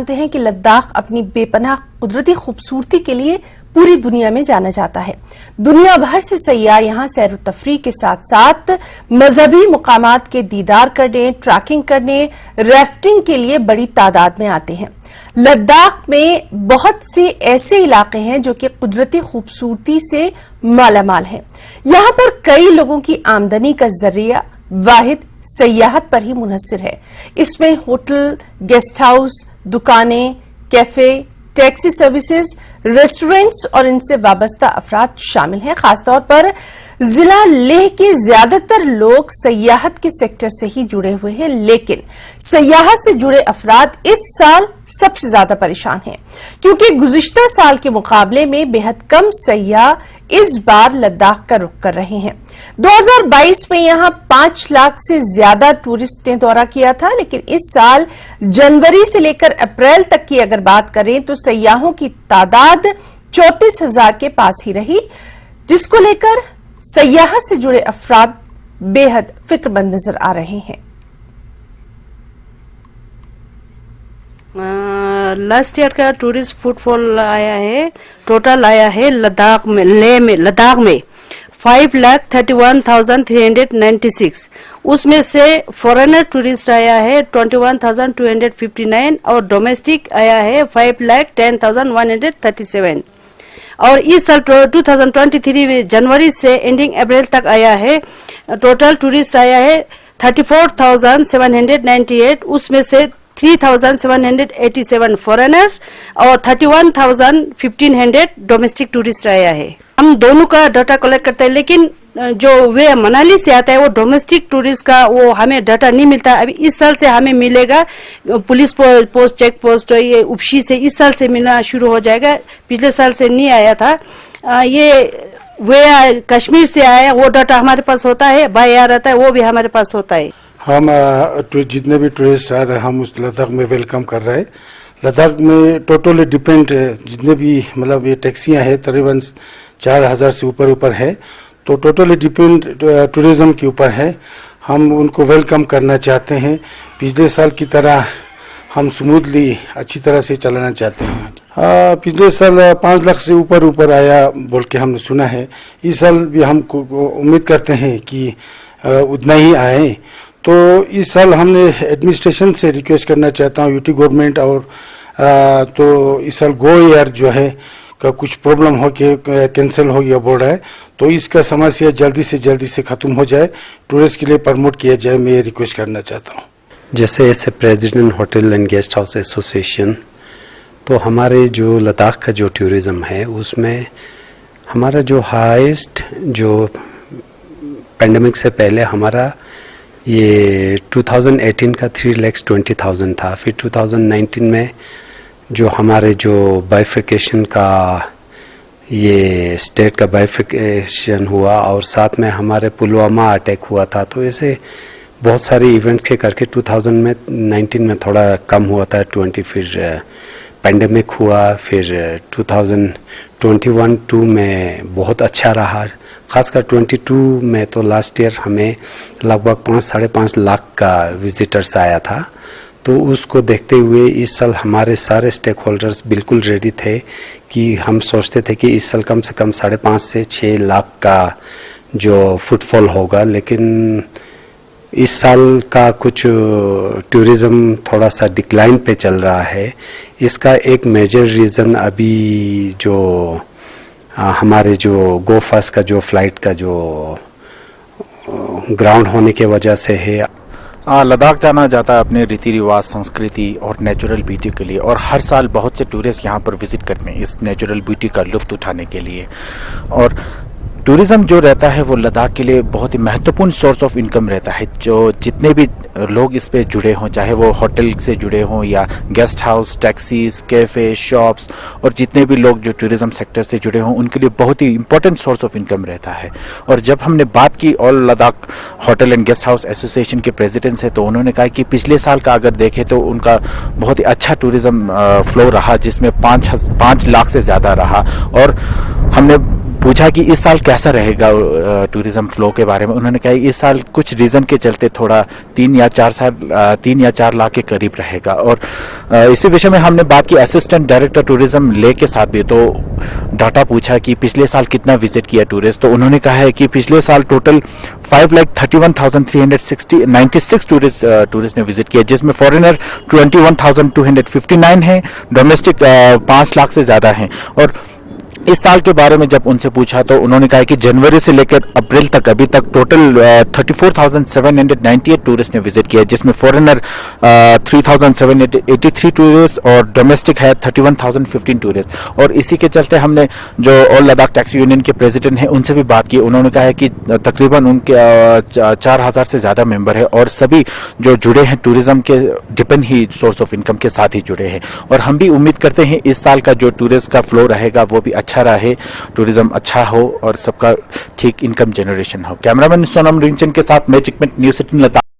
जानते हैं कि लद्दाख अपनी बेपनाह कुदरती खूबसूरती के लिए पूरी दुनिया में जाना जाता है। दुनिया भर से सयाह यहाँ सैर तफरीह के साथ साथ मजहबी मुकामात के दीदार करने, ट्रैकिंग करने, राफ्टिंग के लिए बड़ी तादाद में आते हैं। लद्दाख में बहुत से ऐसे इलाके हैं जो कि कुदरती खूबसूरती से मालामाल हैं। यहाँ पर कई लोगों की आमदनी का जरिया वाहिद सयाहत पर ही मुनहसर है। इसमें होटल, गेस्ट हाउस, दुकानें, कैफे, टैक्सी सर्विसेज, रेस्टोरेंट्स और इनसे वाबस्ता अफराद शामिल हैं। खासतौर पर जिला लेह के ज्यादातर लोग सयाहत के सेक्टर से ही जुड़े हुए हैं, लेकिन सयाहत से जुड़े अफराद इस साल सबसे ज्यादा परेशान हैं क्योंकि गुज़िश्ता साल के मुकाबले में बेहद कम सयाह इस बार लद्दाख का रुख कर रहे हैं। 2022 में यहां 5 लाख से ज्यादा टूरिस्ट ने दौरा किया था, लेकिन इस साल जनवरी से लेकर अप्रैल तक की अगर बात करें तो सयाहों की तादाद 34,000 के पास ही रही, जिसको लेकर सयाहत से जुड़े अफराद बेहद फिक्रमंद नजर आ रहे हैं। लास्ट ईयर का टूरिस्ट फुटफॉल आया है, टोटल आया है लद्दाख में, लद्दाख में 5,31,396। उसमें से फॉरेनर टूरिस्ट आया है 21,259 और डोमेस्टिक आया है 5,10,137। और इस साल 2023 जनवरी से एंडिंग अप्रैल तक आया है, टोटल टूरिस्ट आया है 34,798। उसमें से 3,787 फॉरेनर और 31,1500 डोमेस्टिक टूरिस्ट आया है। हम दोनों का डाटा कलेक्ट करते हैं, लेकिन जो वे मनाली से आता है वो डोमेस्टिक टूरिस्ट का वो हमें डाटा नहीं मिलता। अभी इस साल से हमें मिलेगा, पुलिस पोस्ट, चेक पोस्ट, ये उपशी से इस साल से मिलना शुरू हो जाएगा। पिछले साल से नहीं आया था। ये वे कश्मीर से आया, वो डाटा हमारे पास होता है, बाय एयर आता है, वो भी हमारे पास होता है। हम जितने भी टूरिस्ट आ रहे हैं हम उस लद्दाख में वेलकम कर रहे हैं। लद्दाख में टोटली डिपेंड जितने भी मतलब ये टैक्सियां हैं तकरीबन 4,000 से ऊपर है, तो टोटली डिपेंड टूरिज्म के ऊपर है। हम उनको वेलकम करना चाहते हैं। पिछले साल की तरह हम स्मूथली अच्छी तरह से चलाना चाहते हैं। पिछले साल 5 लाख से ऊपर आया बोल के हमने सुना है। इस साल भी हम उम्मीद करते हैं कि उतना ही आए। तो इस साल हमने एडमिनिस्ट्रेशन से रिक्वेस्ट करना चाहता हूँ, यूटी गवर्नमेंट और तो इस साल गो एयर जो है का कुछ प्रॉब्लम हो के कैंसिल हो गया बोल रहा है, तो इसका समस्या जल्दी से खत्म हो जाए, टूरिस्ट के लिए प्रमोट किया जाए, मैं ये रिक्वेस्ट करना चाहता हूँ। जैसे ऐसे president hotel and guest house association, तो हमारे जो लद्दाख का जो टूरिज़्म है उसमें हमारा जो हाईएस्ट जो पेंडेमिक से पहले हमारा ये 2018 का 3,20,000 था। फिर 2019 में जो हमारे जो बाइफिकेशन का ये स्टेट का बाइफिकेशन हुआ और साथ में हमारे पुलवामा अटैक हुआ था, तो ऐसे बहुत सारे इवेंट्स के करके 2019 में थोड़ा कम हुआ था 20, फिर पेंडेमिक हुआ, फिर 2021-2 में बहुत अच्छा रहा। खासकर 22 में तो लास्ट ईयर हमें लगभग 5-5.5 लाख का विजिटर्स आया था। तो उसको देखते हुए इस साल हमारे सारे स्टेक होल्डर्स बिल्कुल रेडी थे कि हम सोचते थे कि इस साल कम से कम 5.5 से 6 लाख का जो फुटफॉल होगा, लेकिन इस साल का कुछ टूरिज़्म थोड़ा सा डिक्लाइन पे चल रहा है। इसका एक मेजर रीज़न अभी जो हमारे जो गो फास्ट का जो फ्लाइट का जो ग्राउंड होने के वजह से है। लद्दाख जाना जाता है अपने रीति रिवाज, संस्कृति और नेचुरल ब्यूटी के लिए, और हर साल बहुत से टूरिस्ट यहाँ पर विजिट करते हैं इस नेचुरल ब्यूटी का लुत्फ उठाने के लिए। और टूरिज़्म जो रहता है वो लद्दाख के लिए बहुत ही महत्वपूर्ण सोर्स ऑफ इनकम रहता है। जो जितने भी लोग इस पे जुड़े हों, चाहे वो होटल से जुड़े हों या guest house, taxis, cafe, shops, और जितने भी लोग जो टूरिज़्म सेक्टर से जुड़े हों उनके लिए बहुत ही इंपॉर्टेंट सोर्स ऑफ इनकम रहता है। और जब हमने बात की all Ladakh hotel and guest house association के प्रेसिडेंट से, तो उन्होंने कहा कि पिछले साल का अगर देखें तो उनका बहुत ही अच्छा टूरिज़्म फ्लो रहा, जिसमें 5 लाख से ज़्यादा रहा। और हमने पूछा कि इस साल कैसा रहेगा टूरिज्म फ्लो के बारे में। उन्होंने कहा इस साल कुछ रीजन के चलते थोड़ा 3 या 4 लाख के करीब रहेगा। और इसी विषय में हमने बात की असिस्टेंट डायरेक्टर टूरिज्म ले के साथ भी, तो डाटा पूछा कि पिछले साल कितना विजिट किया टूरिस्ट, तो उन्होंने कहा है कि पिछले साल टोटल 5,31,396 टूरिस्ट ने विजिट किया, जिसमें फॉरेनर 21,259 है, डोमेस्टिक 5 लाख से ज्यादा हैं। और इस साल के बारे में जब उनसे पूछा तो उन्होंने कहा कि जनवरी से लेकर अप्रैल तक अभी तक टोटल 34,798 टूरिस्ट ने विजिट किया, जिसमें फॉरेनर 3,783 टूरिस्ट और डोमेस्टिक है 31,015 टूरिस्ट। और इसी के चलते हमने जो ऑल लद्दाख टैक्सी यूनियन के प्रेसिडेंट हैं उनसे भी बात की। उन्होंने कहा है कि तकरीबन उनके 4,000 से ज्यादा मेंबर है और सभी जो जुड़े हैं टूरिज्म के depend he source of income के साथ ही जुड़े हैं। और हम भी उम्मीद करते हैं इस साल का जो टूरिस्ट का फ्लो रहेगा वो भी अच्छा रहे, टूरिज्म अच्छा हो और सबका ठीक इनकम जनरेशन हो। कैमरामैन सोनम रिंचन के साथ मैं चिकमेट न्यूज़ 18 लद्दाख।